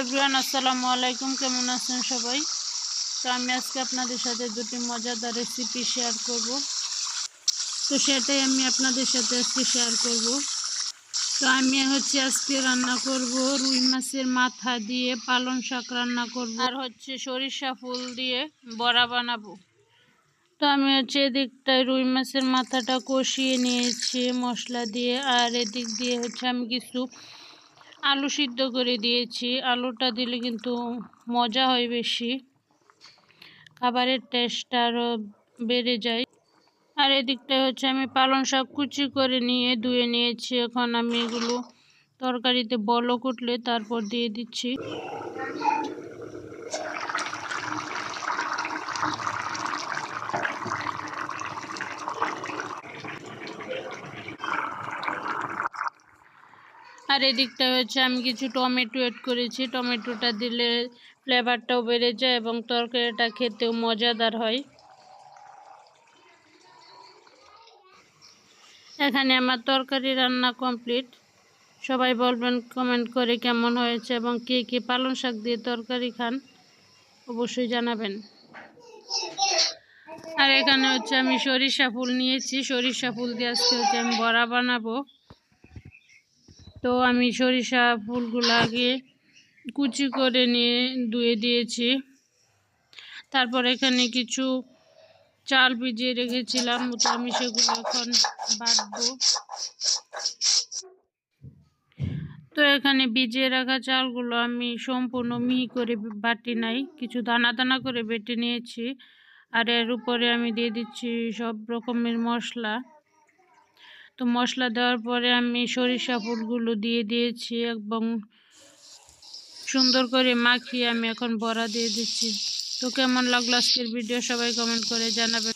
Everyone, আসসালামু আলাইকুম। কেমন আছেন সবাই? তো আমি আজকে আপনাদের সাথে দুটি মজাদার রেসিপি শেয়ার করব। তো সেটাই আমি আপনাদের সাথে আজকে শেয়ার করব। তো আমি আজকে রান্না করব রুই মাছের মাথা দিয়ে পালং শাক রান্না করব, আর সরিষা ফুল দিয়ে বড়া বানাবো। তো আমি এদিকটায় রুই মাছের মাথাটা কষিয়ে নিয়েছি মশলা দিয়ে, আর এদিক দিয়ে আমি কিছু আলু সিদ্ধ করে দিয়েছি। আলুটা দিলে কিন্তু মজা হয়, বেশি খাবারের টেস্ট আরও বেড়ে যায়। আর এদিকটায় আমি পালং শাক কুচি করে নিয়ে ধুয়ে নিয়েছি। এখন আমি এগুলো তরকারিতে বলক উঠলে তারপর দিয়ে দিচ্ছি। আর এদিকটায় আমি কিছু টমেটো এড করেছি। টমেটোটা দিলে ফ্লেভারটাও বেড়ে যায় এবং তরকারিটা খেতেও মজাদার হয়। এখানে আমার তরকারি রান্না কমপ্লিট। সবাই বলবেন কমেন্ট করে কেমন হয়েছে এবং কে কে পালং শাক দিয়ে তরকারি খান অবশ্যই জানাবেন। আর এখানে আমি সরিষা ফুল নিয়েছি। সরিষা ফুল দিয়ে আজকে আমি বড়া বানাবো। তো আমি সরিষা ফুলগুলো আগে কুচি করে নিয়ে ধুয়ে দিয়েছি। তারপর এখানে কিছু চাল ভিজিয়ে রেখেছিলাম, তো আমি সেগুলো এখন বাটবো। তো এখানে ভিজিয়ে রাখা চালগুলো আমি সম্পূর্ণ মিহি করে বাটি নাই, কিছু দানা দানা করে বেটে নিয়েছি। আর এর উপরে আমি দিয়ে দিচ্ছি সব রকমের মশলা। তো মশলা দেওয়ার পরে আমি সরিষা ফুলগুলো দিয়ে দিয়েছি এবং সুন্দর করে মাখিয়ে আমি এখন বড়া দিয়ে দিচ্ছি। তো কেমন লাগলো আজকের ভিডিও সবাই কমেন্ট করে জানাবেন।